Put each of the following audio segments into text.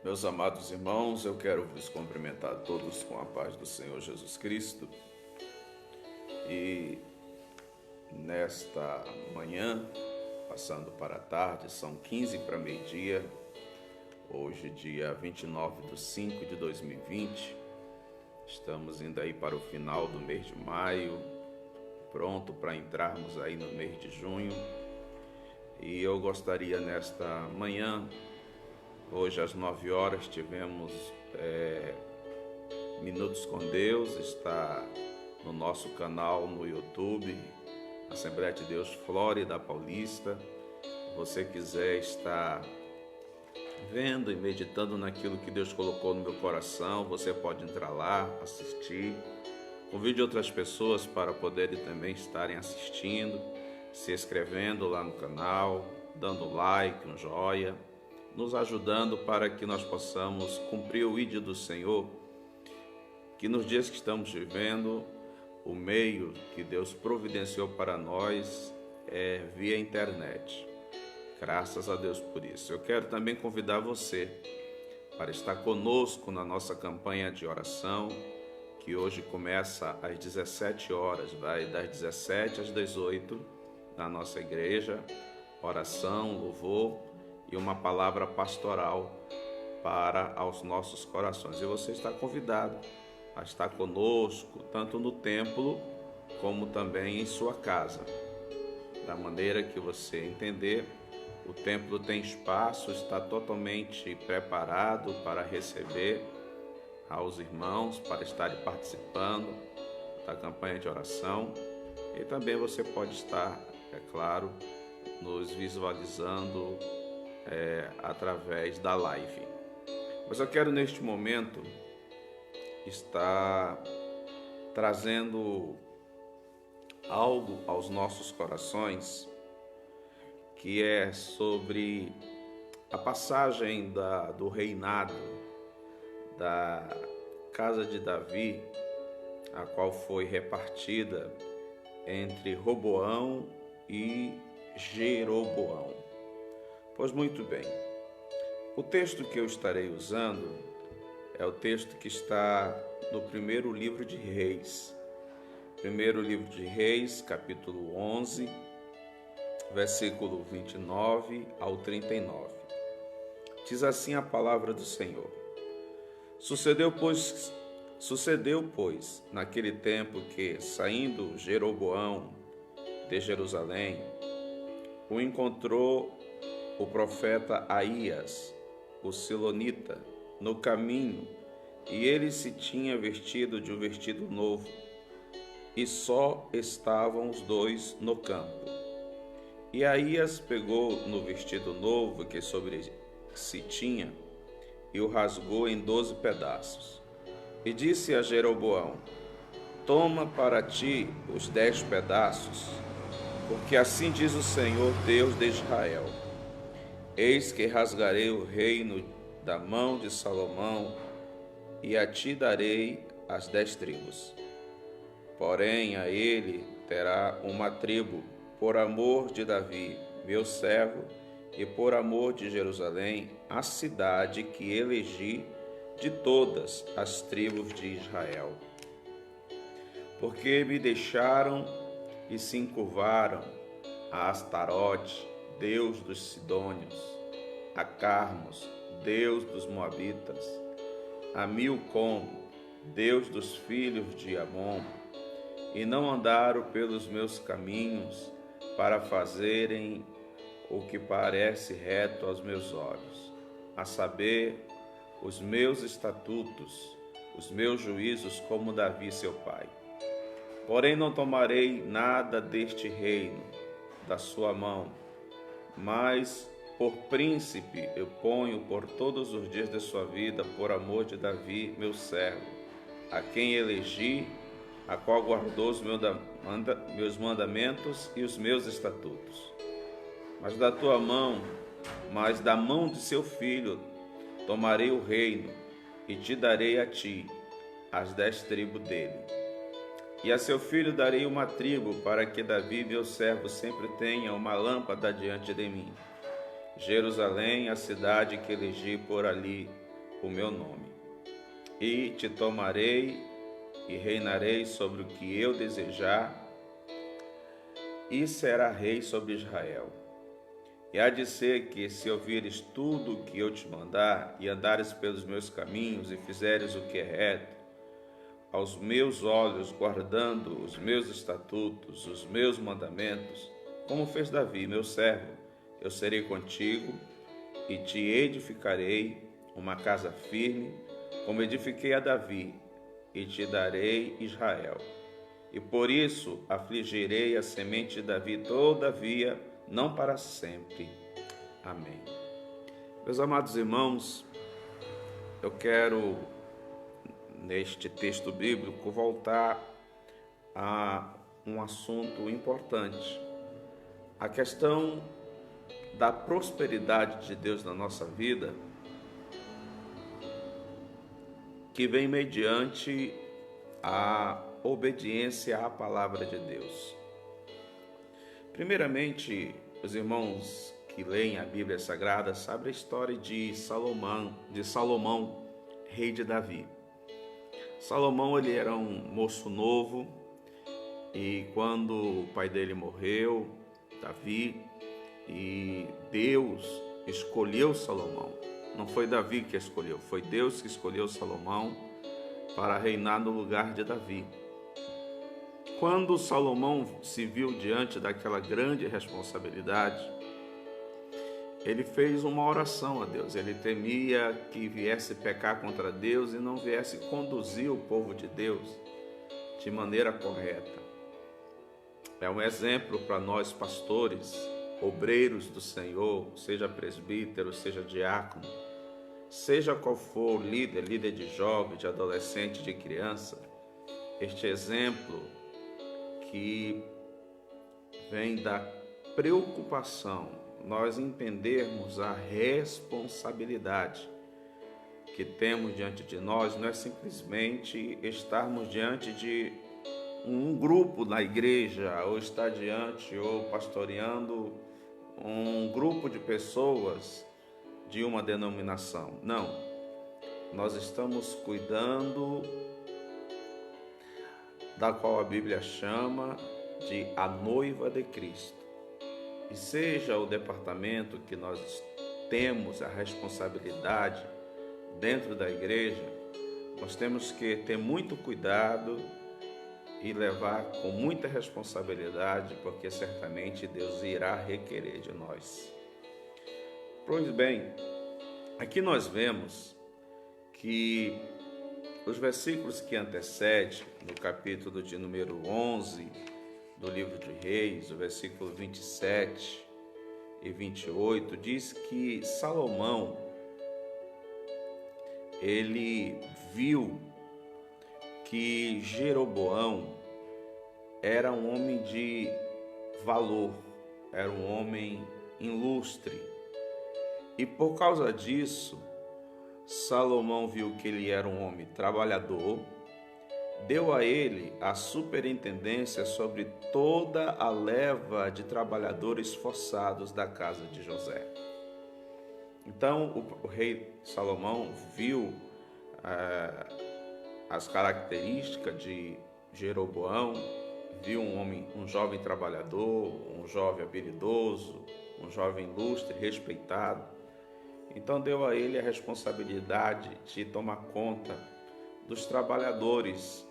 Meus amados irmãos, eu quero vos cumprimentar todos com a paz do Senhor Jesus Cristo. E nesta manhã, passando para a tarde, são 15 para meio-dia, hoje dia 29/5/2020. Estamos indo aí para o final do mês de maio, pronto para entrarmos aí no mês de junho. E eu gostaria nesta manhã, hoje às 9 horas, tivemos Minutos com Deus, está no nosso canal no YouTube, Assembleia de Deus Flórida Paulista. Se você quiser estar vendo e meditando naquilo que Deus colocou no meu coração, você pode entrar lá, assistir. Convide outras pessoas para poderem também estarem assistindo, se inscrevendo lá no canal, dando like, um joinha, nos ajudando para que nós possamos cumprir o ídolo do Senhor, que nos dias que estamos vivendo, o meio que Deus providenciou para nós é via internet. Graças a Deus por isso. Eu quero também convidar você para estar conosco na nossa campanha de oração, que hoje começa às 17 horas, vai das 17 às 18 na nossa igreja, oração, louvor e uma palavra pastoral para aos nossos corações. E você está convidado a estar conosco, tanto no templo, como também em sua casa. Da maneira que você entender, o templo tem espaço, está totalmente preparado para receber aos irmãos, para estarem participando da campanha de oração. E também você pode estar, é claro, nos visualizando através da live. Mas eu quero neste momento estar trazendo algo aos nossos corações, que é sobre a passagem do reinado da casa de Davi, a qual foi repartida entre Roboão e Jeroboão. Pois muito bem, o texto que eu estarei usando é o texto que está no primeiro livro de Reis. Primeiro livro de Reis, capítulo 11, versículo 29 ao 39. Diz assim a palavra do Senhor. Sucedeu, pois, naquele tempo que, saindo Jeroboão de Jerusalém, o encontrou o profeta Aías, o silonita, no caminho, e ele se tinha vestido de um vestido novo, e só estavam os dois no campo. E Aías pegou no vestido novo que sobre si tinha, e o rasgou em 12 pedaços. E disse a Jeroboão: Toma para ti os 10 pedaços, porque assim diz o Senhor Deus de Israel: Eis que rasgarei o reino da mão de Salomão, e a ti darei as 10 tribos. Porém a ele terá uma tribo, por amor de Davi, meu servo, e por amor de Jerusalém, a cidade que elegi de todas as tribos de Israel. Porque me deixaram e se encurvaram a Astarote, Deus dos Sidônios, a Carmos, Deus dos Moabitas, a Milcom, Deus dos filhos de Amon, e não andaram pelos meus caminhos para fazerem o que parece reto aos meus olhos, a saber, os meus estatutos, os meus juízos, como Davi seu pai. Porém não tomarei nada deste reino da sua mão, mas por príncipe eu ponho por todos os dias de sua vida, por amor de Davi, meu servo, a quem elegi, a qual guardou os meus mandamentos e os meus estatutos. Mas da mão de seu filho, tomarei o reino e te darei a ti as 10 tribos dele. E a seu filho darei uma tribo, para que Davi, meu servo, sempre tenha uma lâmpada diante de mim. Jerusalém, a cidade que elegi por ali o meu nome. E te tomarei e reinarei sobre o que eu desejar, e será rei sobre Israel. E há de ser que, se ouvires tudo o que eu te mandar, e andares pelos meus caminhos, e fizeres o que é reto, aos meus olhos, guardando os meus estatutos, os meus mandamentos, como fez Davi, meu servo, eu serei contigo, e te edificarei uma casa firme, como edifiquei a Davi, e te darei Israel. E por isso afligirei a semente de Davi, todavia, não para sempre. Amém. Meus amados irmãos, eu quero, neste texto bíblico, voltar a um assunto importante. A questão da prosperidade de Deus na nossa vida, que vem mediante a obediência à palavra de Deus. Primeiramente, os irmãos que leem a Bíblia Sagrada sabem a história de Salomão, rei de Davi. Salomão, ele era um moço novo, e quando o pai dele morreu, Davi, e Deus escolheu Salomão. Não foi Davi que escolheu, foi Deus que escolheu Salomão para reinar no lugar de Davi. Quando Salomão se viu diante daquela grande responsabilidade, ele fez uma oração a Deus. Ele temia que viesse pecar contra Deus e não viesse conduzir o povo de Deus de maneira correta. É um exemplo para nós pastores, obreiros do Senhor, seja presbítero, seja diácono, seja qual for líder de jovem, de adolescente, de criança. Este exemplo que vem da preocupação, nós entendermos a responsabilidade que temos diante de nós, não é simplesmente estarmos diante de um grupo na igreja, ou estar diante ou pastoreando um grupo de pessoas de uma denominação. Não, nós estamos cuidando da qual a Bíblia chama de a noiva de Cristo. E seja o departamento que nós temos a responsabilidade dentro da igreja, nós temos que ter muito cuidado e levar com muita responsabilidade, porque certamente Deus irá requerer de nós. Pois bem, aqui nós vemos que os versículos que antecedem, no capítulo de número 11 do livro de Reis, o versículo 27 e 28, diz que Salomão, ele viu que Jeroboão era um homem de valor, era um homem ilustre. E por causa disso, Salomão viu que ele era um homem trabalhador, deu a ele a superintendência sobre toda a leva de trabalhadores forçados da casa de José. Então, o rei Salomão viu as características de Jeroboão, viu um jovem trabalhador, um jovem habilidoso, um jovem ilustre, respeitado. Então deu a ele a responsabilidade de tomar conta dos trabalhadores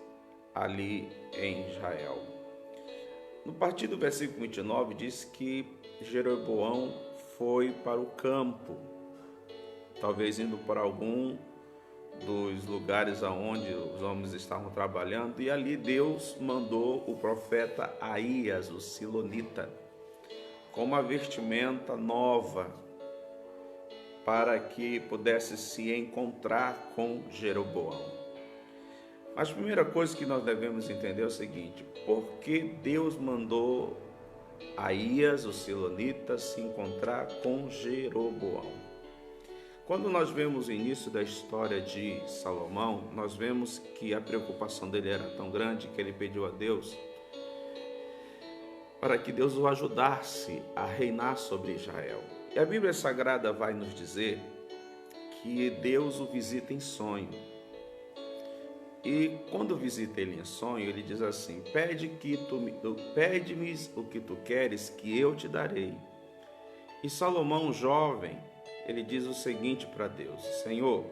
ali em Israel. No partir do versículo 29 diz que Jeroboão foi para o campo, talvez indo para algum dos lugares aonde os homens estavam trabalhando, e ali Deus mandou o profeta Aías, o silonita, com uma vestimenta nova, para que pudesse se encontrar com Jeroboão. Mas a primeira coisa que nós devemos entender é o seguinte: por que Deus mandou Aías, o silonita, se encontrar com Jeroboão? Quando nós vemos o início da história de Salomão, nós vemos que a preocupação dele era tão grande que ele pediu a Deus para que Deus o ajudasse a reinar sobre Israel. E a Bíblia Sagrada vai nos dizer que Deus o visita em sonho. E quando visita ele em sonho, ele diz assim: pede-me o que tu queres, que eu te darei. E Salomão, jovem, ele diz o seguinte para Deus: Senhor,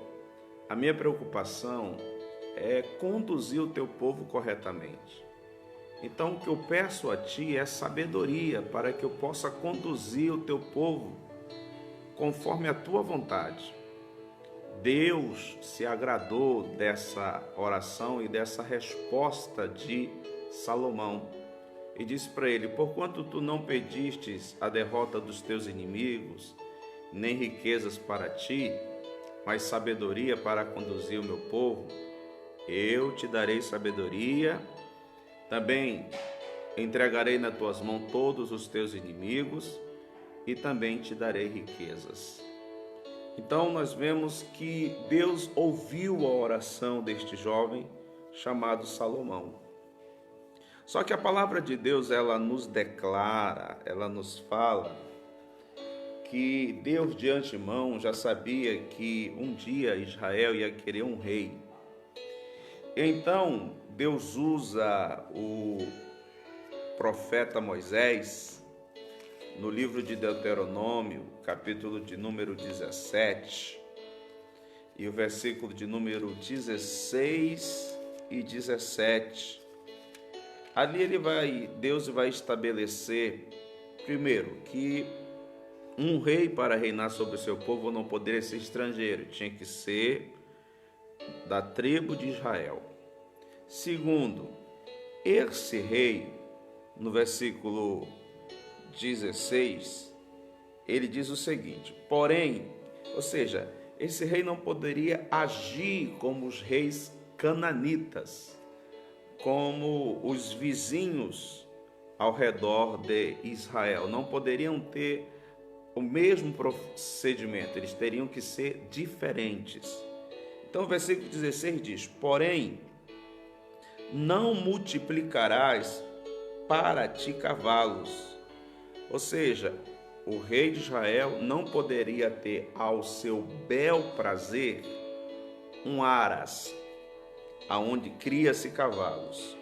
a minha preocupação é conduzir o teu povo corretamente. Então o que eu peço a ti é sabedoria para que eu possa conduzir o teu povo conforme a tua vontade. Deus se agradou dessa oração e dessa resposta de Salomão e disse para ele: porquanto tu não pedistes a derrota dos teus inimigos, nem riquezas para ti, mas sabedoria para conduzir o meu povo, eu te darei sabedoria, também entregarei nas tuas mãos todos os teus inimigos e também te darei riquezas. Então nós vemos que Deus ouviu a oração deste jovem chamado Salomão. Só que a palavra de Deus, ela nos declara, ela nos fala que Deus de antemão já sabia que um dia Israel ia querer um rei. Então Deus usa o profeta Moisés no livro de Deuteronômio, capítulo de número 17, e o versículo de número 16 e 17. Ali Deus vai estabelecer, primeiro, que um rei para reinar sobre o seu povo não poderia ser estrangeiro, tinha que ser da tribo de Israel. Segundo, esse rei, no versículo 16, ele diz o seguinte: porém, ou seja, esse rei não poderia agir como os reis cananitas, como os vizinhos ao redor de Israel. Não poderiam ter o mesmo procedimento, eles teriam que ser diferentes. Então o versículo 16 diz: porém, não multiplicarás para ti cavalos. Ou seja, o rei de Israel não poderia ter ao seu bel prazer um aras, aonde cria-se cavalos.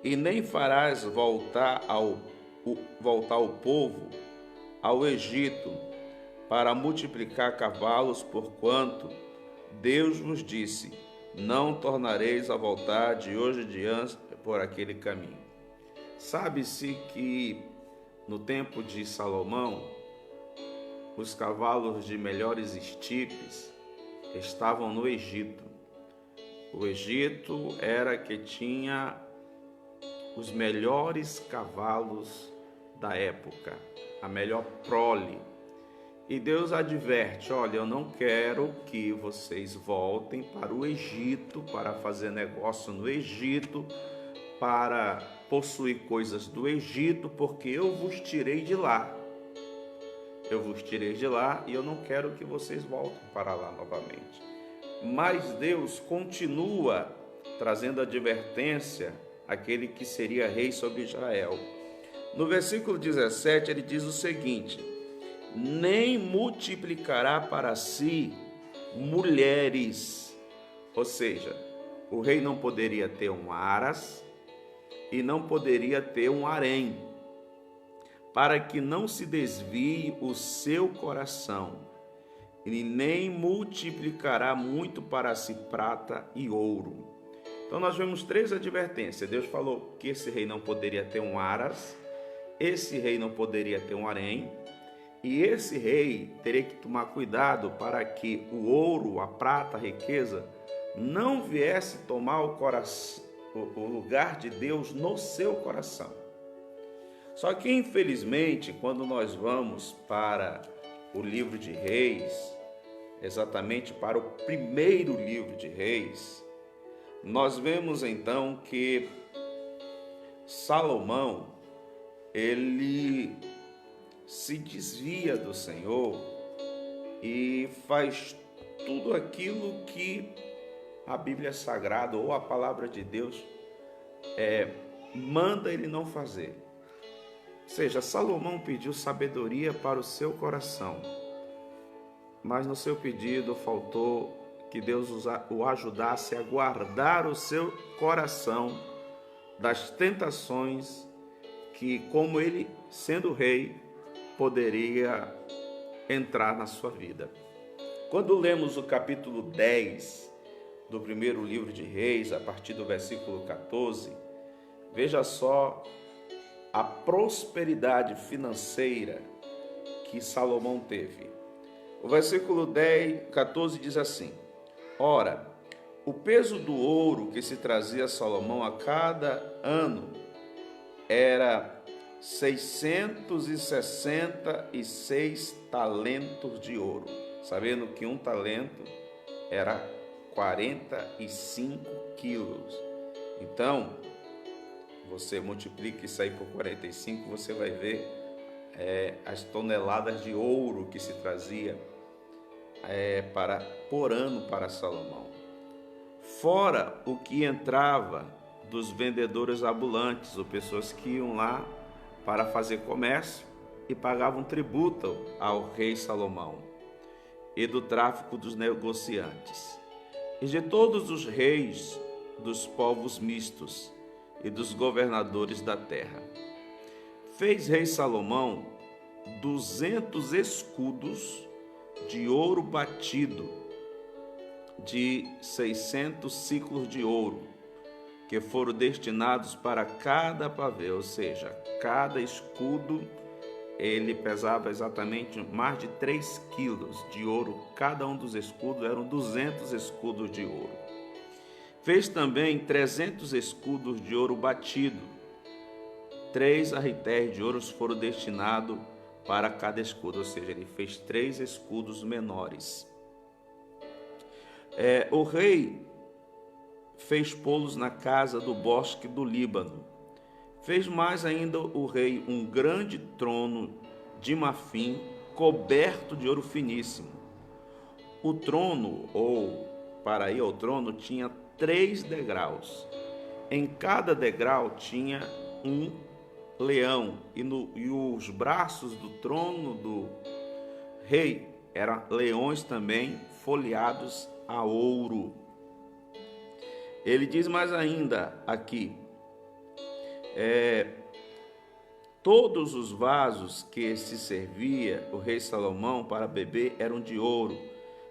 E nem farás voltar o povo ao Egito para multiplicar cavalos, porquanto Deus vos disse: não tornareis a voltar de hoje em diante por aquele caminho. Sabe-se que no tempo de Salomão, os cavalos de melhores estirpes estavam no Egito. O Egito era que tinha os melhores cavalos da época, a melhor prole. E Deus adverte: olha, eu não quero que vocês voltem para o Egito, para fazer negócio no Egito, para possuir coisas do Egito, porque eu vos tirei de lá. Eu vos tirei de lá e eu não quero que vocês voltem para lá novamente. Mas Deus continua trazendo advertência àquele que seria rei sobre Israel. No versículo 17 ele diz o seguinte: nem multiplicará para si mulheres. Ou seja, o rei não poderia ter um aras e não poderia ter um harém, para que não se desvie o seu coração, e nem multiplicará muito para si prata e ouro. Então nós vemos três advertências. Deus falou que esse rei não poderia ter um aras, esse rei não poderia ter um harém, e esse rei teria que tomar cuidado para que o ouro, a prata, a riqueza não viesse tomar o lugar de Deus no seu coração. Só que infelizmente, quando nós vamos para o livro de Reis, exatamente para o primeiro livro de Reis, nós vemos então que Salomão, ele se desvia do Senhor e faz tudo aquilo que a Bíblia Sagrada ou a palavra de Deus manda ele não fazer. Ou seja, Salomão pediu sabedoria para o seu coração. mas no seu pedido faltou que Deus o ajudasse a guardar o seu coração das tentações que, como ele, sendo rei, poderia entrar na sua vida. Quando lemos o capítulo 10 do primeiro livro de Reis, a partir do versículo 14, veja só a prosperidade financeira que Salomão teve. O versículo 14 diz assim: ora, o peso do ouro que se trazia a Salomão a cada ano era 666 talentos de ouro, sabendo que um talento era 45 quilos. Então, você multiplica isso aí por 45, você vai ver as toneladas de ouro que se trazia por ano para Salomão. Fora o que entrava dos vendedores ambulantes, ou pessoas que iam lá para fazer comércio e pagavam tributo ao rei Salomão, e do tráfico dos negociantes, e de todos os reis dos povos mistos e dos governadores da terra. Fez rei Salomão 200 escudos de ouro batido, de 600 ciclos de ouro, que foram destinados para cada pavê, ou seja, cada escudo ele pesava exatamente mais de 3 quilos de ouro. Cada um dos escudos eram 200 escudos de ouro. Fez também 300 escudos de ouro batido. 3 arretéis de ouro foram destinados para cada escudo, ou seja, ele fez 3 escudos menores. O rei fez pô-los na casa do bosque do Líbano. Fez mais ainda o rei um grande trono de marfim coberto de ouro finíssimo. O trono, ou para ir ao trono, tinha 3 degraus. Em cada degrau tinha um leão, e os braços do trono do rei eram leões também folheados a ouro. Ele diz mais ainda aqui: todos os vasos que se servia o rei Salomão para beber eram de ouro,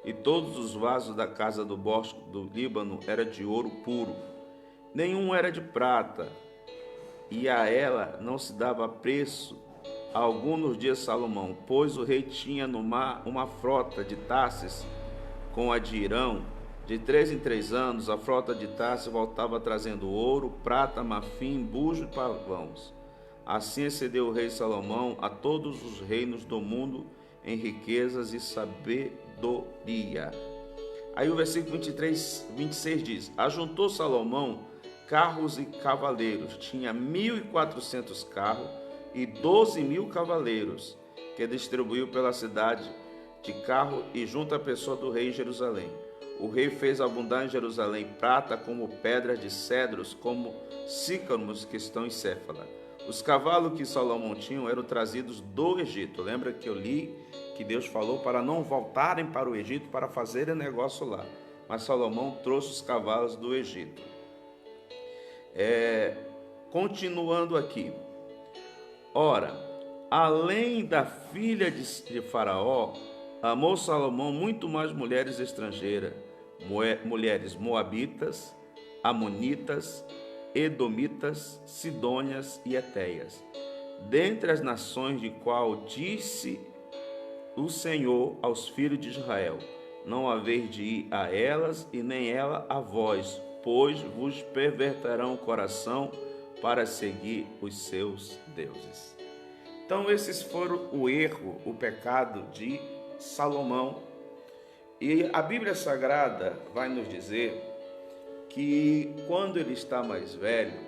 e todos os vasos da casa do bosque do Líbano eram de ouro puro. Nenhum era de prata, e a ela não se dava preço algum nos dias de Salomão, pois o rei tinha no mar uma frota de Tarsis com a de Irão. De 3 em 3 anos, a frota de Tarsis voltava trazendo ouro, prata, marfim, bujo e pavãos. Assim excedeu o rei Salomão a todos os reinos do mundo em riquezas e sabedoria. Aí o versículo 26 diz: ajuntou Salomão carros e cavaleiros, tinha 1.400 carros e 12.000 cavaleiros, que distribuiu pela cidade de carro e junto à pessoa do rei em Jerusalém. O rei fez abundar em Jerusalém prata como pedras de cedros, como sícaros que estão em Céfala. Os cavalos que Salomão tinha eram trazidos do Egito. Lembra que eu li que Deus falou para não voltarem para o Egito para fazerem negócio lá. Mas Salomão trouxe os cavalos do Egito. Continuando aqui. Ora, além da filha de Faraó, amou Salomão muito mais mulheres estrangeiras, mulheres moabitas, amonitas, edomitas, sidônias e etéias, dentre as nações de qual disse o Senhor aos filhos de Israel: não haveis de ir a elas e nem ela a vós, pois vos perverterão o coração para seguir os seus deuses. Então esses foram o erro, o pecado de Salomão. E a Bíblia Sagrada vai nos dizer que quando ele está mais velho,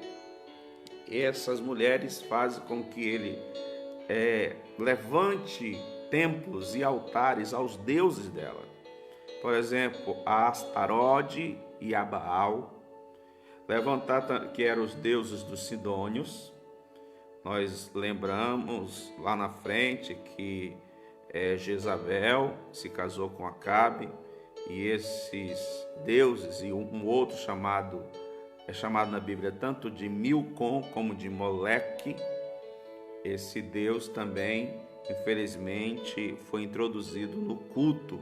essas mulheres fazem com que ele levante templos e altares aos deuses dela. Por exemplo, a Astarode e a Baal, levantar que eram os deuses dos sidônios. Nós lembramos lá na frente que Jezabel se casou com Acabe, e esses deuses e um outro chamado na Bíblia tanto de Milcom como de Moleque, esse Deus também, infelizmente, foi introduzido no culto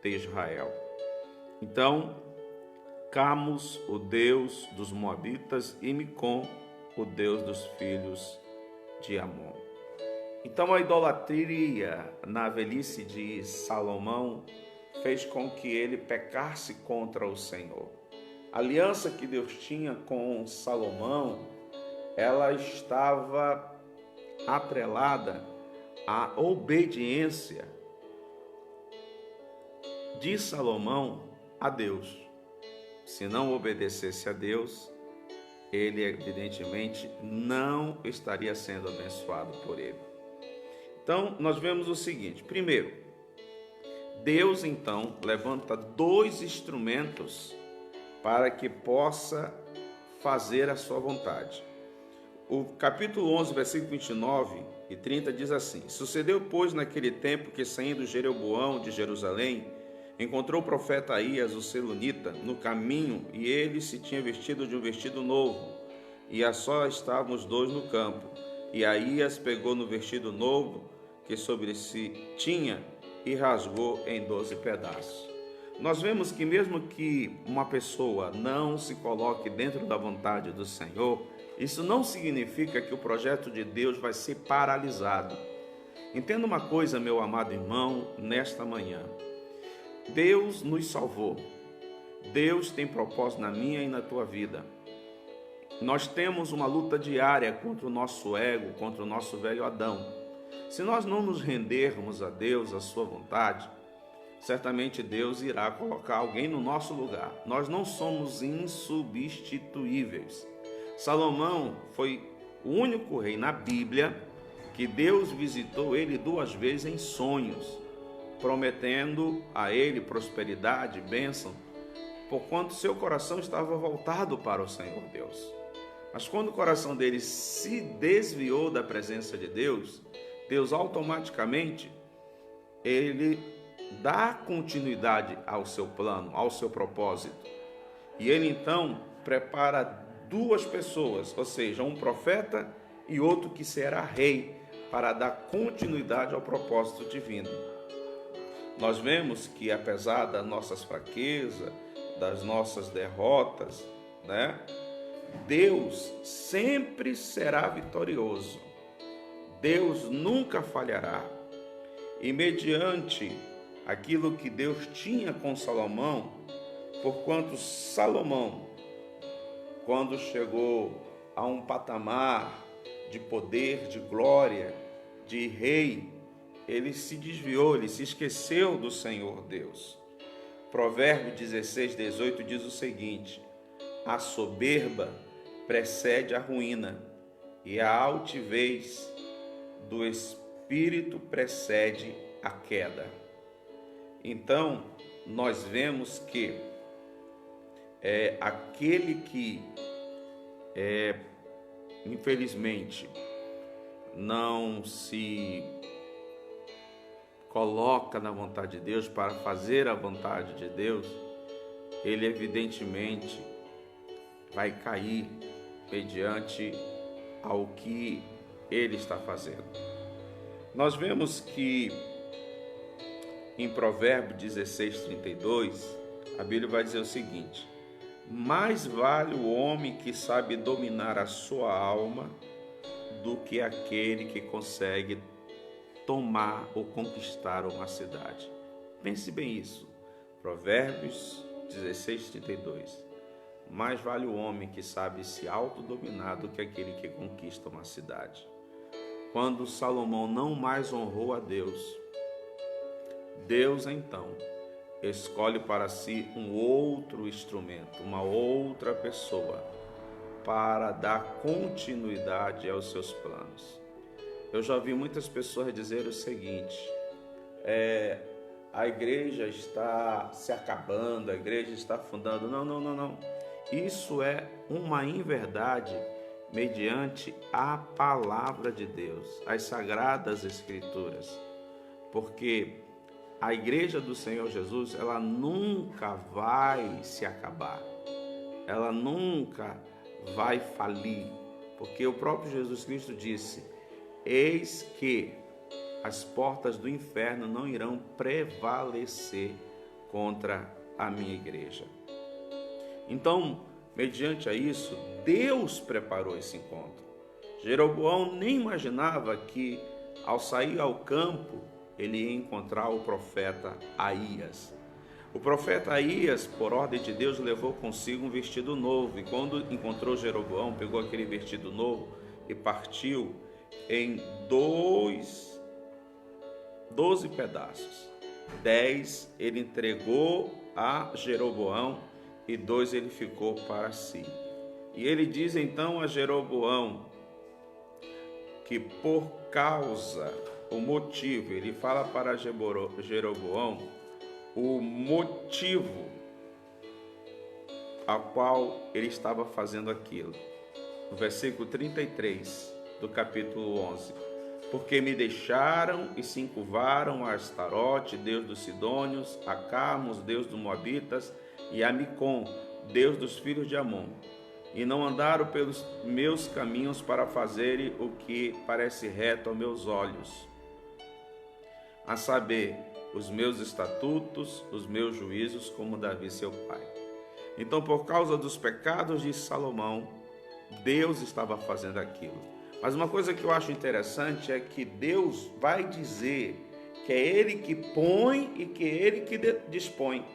de Israel. Então, Camus, o Deus dos Moabitas, e Micom, o Deus dos filhos de Amon. Então, a idolatria na velhice de Salomão fez com que ele pecasse contra o Senhor. A aliança que Deus tinha com Salomão, ela estava atrelada à obediência de Salomão a Deus. Se não obedecesse a Deus, ele evidentemente não estaria sendo abençoado por ele. Então, nós vemos o seguinte: primeiro, Deus então levanta 2 instrumentos para que possa fazer a sua vontade. O capítulo 11, versículo 29 e 30 diz assim: Sucedeu, pois, naquele tempo que, saindo Jeroboão de Jerusalém, encontrou o profeta Aías, o Selonita, no caminho, e ele se tinha vestido de um vestido novo, e a só estavam os 2 no campo. E Aías pegou no vestido novo que sobre si tinha e rasgou em 12 pedaços. Nós vemos que mesmo que uma pessoa não se coloque dentro da vontade do Senhor, isso não significa que o projeto de Deus vai ser paralisado. Entenda uma coisa, meu amado irmão, nesta manhã. Deus nos salvou. Deus tem propósito na minha e na tua vida. Nós temos uma luta diária contra o nosso ego, contra o nosso velho Adão. Se nós não nos rendermos a Deus, a sua vontade, certamente Deus irá colocar alguém no nosso lugar. Nós não somos insubstituíveis. Salomão foi o único rei na Bíblia que Deus visitou ele 2 vezes em sonhos, prometendo a ele prosperidade, bênção, porquanto seu coração estava voltado para o Senhor Deus. Mas quando o coração dele se desviou da presença de Deus, Deus automaticamente, ele dá continuidade ao seu plano, ao seu propósito. E ele então prepara 2 pessoas, ou seja, um profeta e outro que será rei, para dar continuidade ao propósito divino. Nós vemos que apesar das nossas fraquezas, das nossas derrotas, Deus sempre será vitorioso. Deus nunca falhará. E mediante aquilo que Deus tinha com Salomão, porquanto Salomão, quando chegou a um patamar de poder, de glória, de rei, ele se desviou, ele se esqueceu do Senhor Deus. Provérbio 16, 18 diz o seguinte: a soberba precede a ruína, e a altivez do espírito precede a queda. Então, nós vemos que aquele que, infelizmente, não se coloca na vontade de Deus para fazer a vontade de Deus, ele evidentemente vai cair mediante ao que ele está fazendo. Nós vemos que em Provérbio 16, 32, a Bíblia vai dizer o seguinte: mais vale o homem que sabe dominar a sua alma do que aquele que consegue tomar ou conquistar uma cidade. Pense bem isso. Provérbios 16, 32. Mais vale o homem que sabe se autodominar do que aquele que conquista uma cidade. Quando Salomão não mais honrou a Deus, Deus então escolhe para si um outro instrumento, uma outra pessoa, para dar continuidade aos seus planos. Eu já vi muitas pessoas dizer o seguinte: a igreja está se acabando, a igreja está afundando. Não. Isso é uma inverdade mediante a palavra de Deus, as sagradas escrituras. porque a igreja do Senhor Jesus, ela nunca vai se acabar, ela nunca vai falir, porque o próprio Jesus Cristo disse: eis que as portas do inferno não irão prevalecer contra a minha igreja. Então, mediante a isso, Deus preparou esse encontro. Jeroboão nem imaginava que, ao sair ao campo, ele ia encontrar o profeta Aías. O profeta Aías, por ordem de Deus, levou consigo um vestido novo, e quando encontrou Jeroboão, pegou aquele vestido novo e partiu em 12 pedaços. 10 ele entregou a Jeroboão e 2 ele ficou para si. E ele diz então a Jeroboão que por causa, o motivo, ele fala para Jeroboão o motivo a qual ele estava fazendo aquilo. No versículo 33 do capítulo 11: porque me deixaram e se encurvaram a Astarote, Deus dos Sidônios, a Carmos, Deus dos Moabitas, e a Micom, Deus dos filhos de Amon, e não andaram pelos meus caminhos para fazerem o que parece reto aos meus olhos, a saber, os meus estatutos, os meus juízos, como Davi seu pai. Então, por causa dos pecados de Salomão, Deus estava fazendo aquilo. Mas uma coisa que eu acho interessante é que Deus vai dizer que é Ele que põe e que é Ele que dispõe.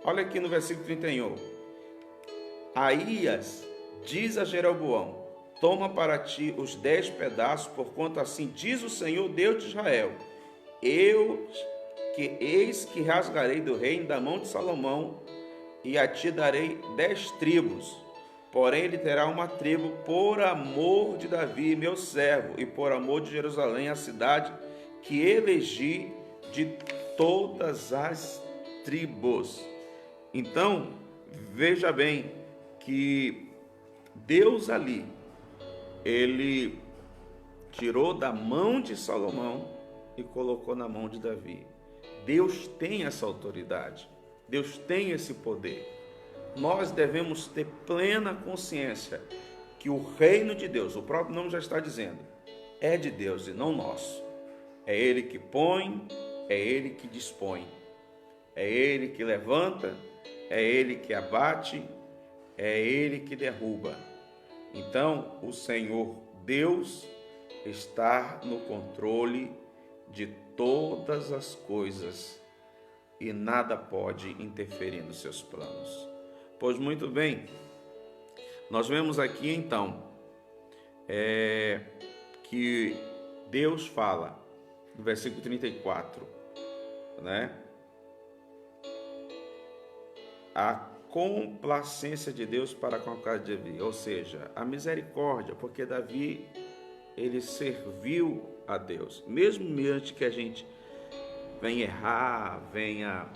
Olha aqui no versículo 31. Aías diz a Jeroboão: toma para ti os 10 pedaços, porquanto assim diz o Senhor, Deus de Israel: eis que rasgarei do reino da mão de Salomão, e a ti darei 10 tribos. Porém, ele terá uma tribo por amor de Davi, meu servo, e por amor de Jerusalém, a cidade que elegi de todas as tribos. Então, veja bem que Deus ali, ele tirou da mão de Salomão e colocou na mão de Davi. Deus tem essa autoridade, Deus tem esse poder. Nós devemos ter plena consciência que o reino de Deus, o próprio nome já está dizendo, é de Deus e não nosso. É Ele que põe, é Ele que dispõe, é Ele que levanta, é Ele que abate, é Ele que derruba. Então, o Senhor Deus está no controle de todas as coisas e nada pode interferir nos seus planos. Pois muito bem, nós vemos aqui então que Deus fala no versículo 34, né? A complacência de Deus para com a casa de Davi, ou seja, a misericórdia, porque Davi, ele serviu a Deus, mesmo antes que a gente venha errar, venha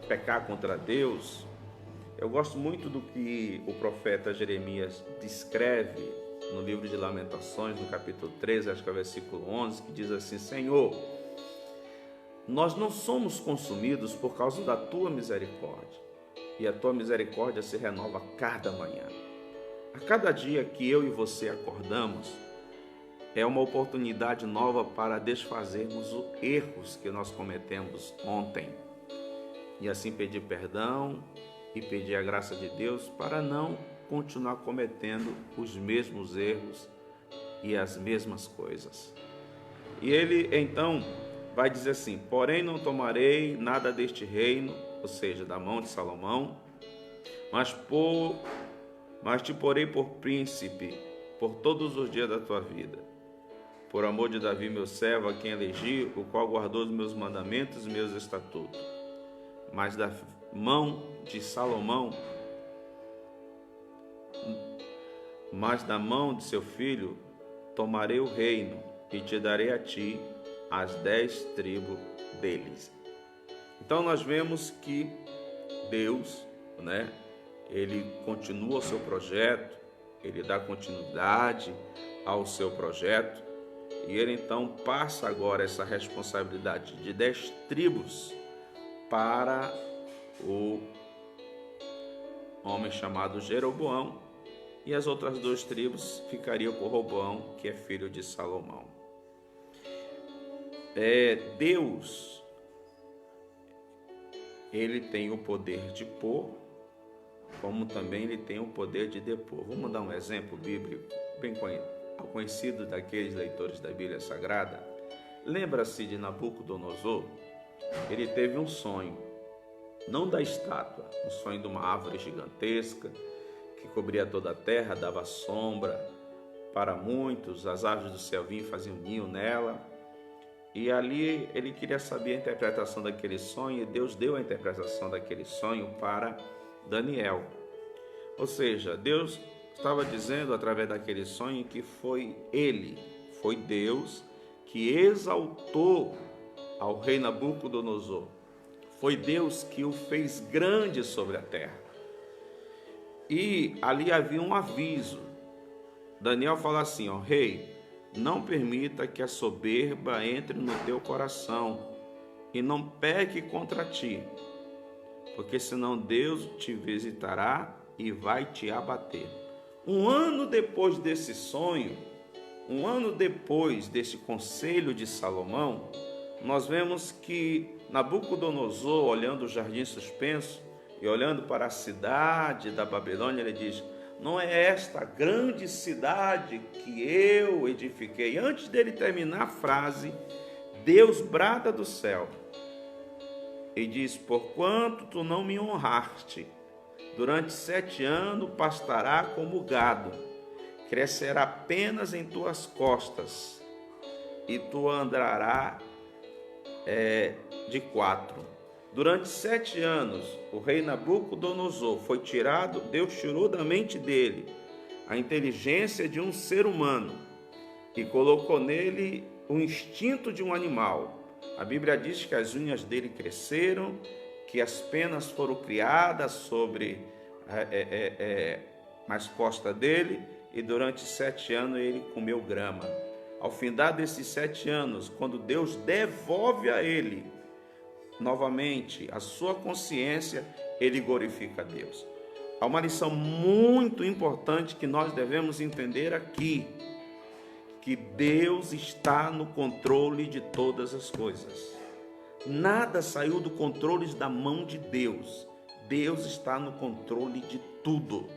pecar contra Deus. Eu gosto muito do que o profeta Jeremias descreve no livro de Lamentações, no capítulo 13, acho que é o versículo 11, que diz assim: Senhor, nós não somos consumidos por causa da tua misericórdia, e a tua misericórdia se renova cada manhã. A cada dia que eu e você acordamos, é uma oportunidade nova para desfazermos os erros que nós cometemos ontem, e assim pedir perdão e pedir a graça de Deus para não continuar cometendo os mesmos erros e as mesmas coisas. E ele então vai dizer assim: porém não tomarei nada deste reino, ou seja, da mão de Salomão, mas te porei por príncipe por todos os dias da tua vida, por amor de Davi meu servo, a quem elegi, o qual guardou os meus mandamentos e meus estatutos. Mas da mão de Salomão, mas da mão de seu filho tomarei o reino e te darei a ti as 10 tribos deles. Então nós vemos que Deus, né, ele continua o seu projeto, ele dá continuidade ao seu projeto, E ele então passa agora essa responsabilidade de 10 tribos para o homem chamado Jeroboão, e as outras 2 tribos ficariam com Roboão, que é filho de Salomão. Deus, ele tem o poder de pôr, como também ele tem o poder de depor. Vamos dar um exemplo bíblico bem conhecido daqueles leitores da Bíblia Sagrada. Lembra-se de Nabucodonosor? Ele teve um sonho, não da estátua, um sonho de uma árvore gigantesca que cobria toda a terra, dava sombra para muitos, as aves do céu vinham e faziam ninho nela. E ali ele queria saber a interpretação daquele sonho, e Deus deu a interpretação daquele sonho para Daniel. Ou seja, Deus estava dizendo através daquele sonho que foi Deus que exaltou ao rei Nabucodonosor. Foi Deus que o fez grande sobre a terra. E ali havia um aviso. Daniel fala assim, rei, não permita que a soberba entre no teu coração e não peque contra ti, porque senão Deus te visitará e vai te abater. Um ano depois desse sonho, um ano depois desse conselho de Salomão, nós vemos que Nabucodonosor, olhando o jardim suspenso e olhando para a cidade da Babilônia, ele diz, não é esta grande cidade que eu edifiquei? Antes dele terminar a frase, Deus brada do céu e diz, porquanto tu não me honraste, durante 7 anos pastará como gado, crescerá apenas em tuas costas, e tu andará de 4. Durante 7 anos, o rei Nabucodonosor foi tirado, Deus tirou da mente dele a inteligência de um ser humano e colocou nele o instinto de um animal. A Bíblia diz que as unhas dele cresceram, que as penas foram criadas sobre as costas dele, e durante 7 anos ele comeu grama. Ao findar desses 7 anos, quando Deus devolve a ele novamente a sua consciência, ele glorifica a Deus. Há uma lição muito importante que nós devemos entender aqui, que Deus está no controle de todas as coisas. Nada saiu do controle da mão de Deus. Deus está no controle de tudo.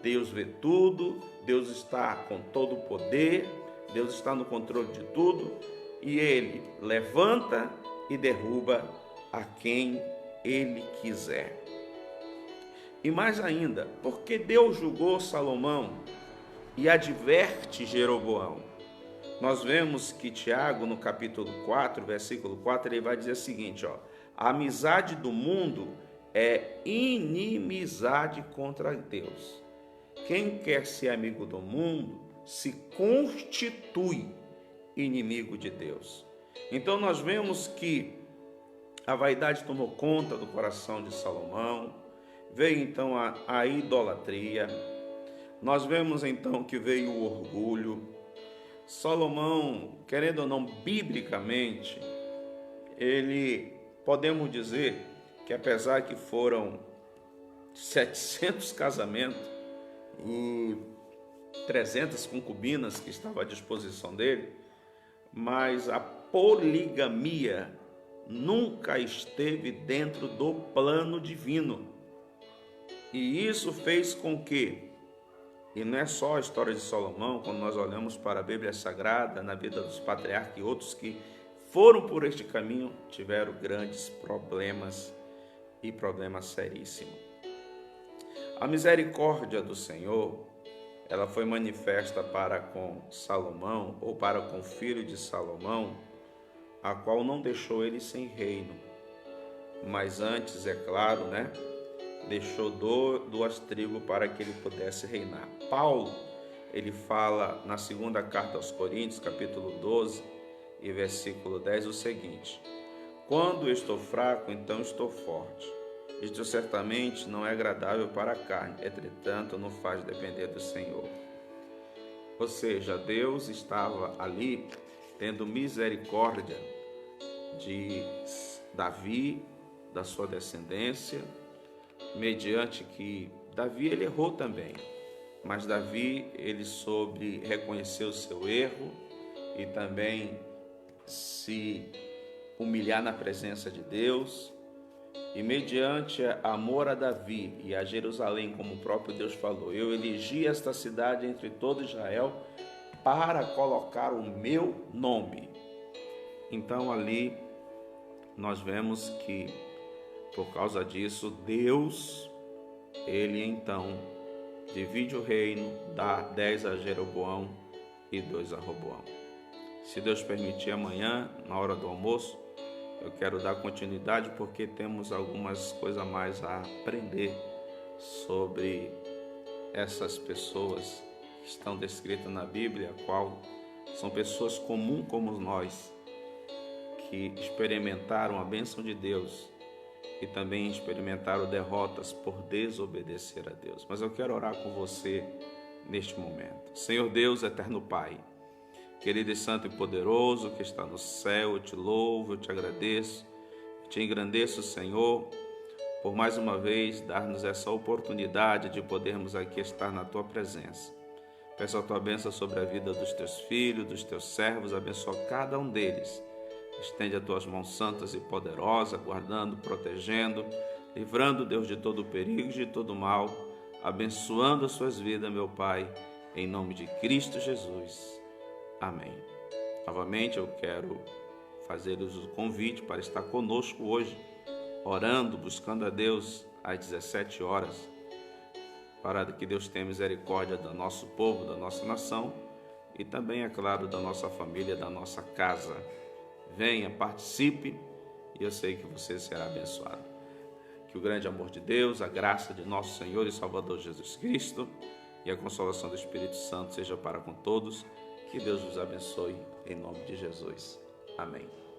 Deus vê tudo, Deus está com todo o poder, Deus está no controle de tudo, e Ele levanta e derruba a quem Ele quiser. E mais ainda, porque Deus julgou Salomão e adverte Jeroboão? Nós vemos que Tiago, no capítulo 4, versículo 4, ele vai dizer o seguinte, a amizade do mundo é inimizade contra Deus. Quem quer ser amigo do mundo se constitui inimigo de Deus. Então nós vemos que a vaidade tomou conta do coração de Salomão, veio então a idolatria, nós vemos então que veio o orgulho. Salomão, querendo ou não, biblicamente, ele, podemos dizer que apesar que foram 700 casamentos e 300 concubinas que estavam à disposição dele, mas a poligamia nunca esteve dentro do plano divino. E isso fez com que, e não é só a história de Salomão, quando nós olhamos para a Bíblia Sagrada, na vida dos patriarcas e outros que foram por este caminho, tiveram grandes problemas e problemas seríssimos. A misericórdia do Senhor, ela foi manifesta para com Salomão, ou para com o filho de Salomão, a qual não deixou ele sem reino, mas antes, é claro, deixou 2 tribos para que ele pudesse reinar. Paulo, ele fala na segunda carta aos Coríntios, capítulo 12 e versículo 10, o seguinte: quando estou fraco, então estou forte. Isto certamente não é agradável para a carne, entretanto não faz depender do Senhor. Ou seja, Deus estava ali tendo misericórdia de Davi, da sua descendência, mediante que Davi ele errou também, mas Davi ele soube reconhecer o seu erro e também se humilhar na presença de Deus, e mediante amor a Davi e a Jerusalém, como o próprio Deus falou, eu elegi esta cidade entre todo Israel para colocar o meu nome. Então ali nós vemos que por causa disso Deus, ele então divide o reino, dá 10 a Jeroboão e 2 a Roboão. Se Deus permitir, amanhã, na hora do almoço, eu quero dar continuidade porque temos algumas coisas a mais a aprender sobre essas pessoas que estão descritas na Bíblia, qual são pessoas comuns como nós, que experimentaram a bênção de Deus e também experimentaram derrotas por desobedecer a Deus. Mas eu quero orar com você neste momento. Senhor Deus, eterno Pai, querido e santo e poderoso que está no céu, eu te louvo, eu te agradeço, eu te engrandeço, Senhor, por mais uma vez dar-nos essa oportunidade de podermos aqui estar na tua presença. Peço a tua bênção sobre a vida dos teus filhos, dos teus servos, abençoa cada um deles. Estende as tuas mãos santas e poderosas, guardando, protegendo, livrando, Deus, de todo perigo e de todo mal, abençoando as suas vidas, meu Pai, em nome de Cristo Jesus. Amém. Novamente eu quero fazer-lhes o convite para estar conosco hoje, orando, buscando a Deus às 17 horas, para que Deus tenha misericórdia do nosso povo, da nossa nação e também, é claro, da nossa família, da nossa casa. Venha, participe e eu sei que você será abençoado. Que o grande amor de Deus, a graça de nosso Senhor e Salvador Jesus Cristo e a consolação do Espírito Santo seja para com todos. Que Deus vos abençoe em nome de Jesus. Amém.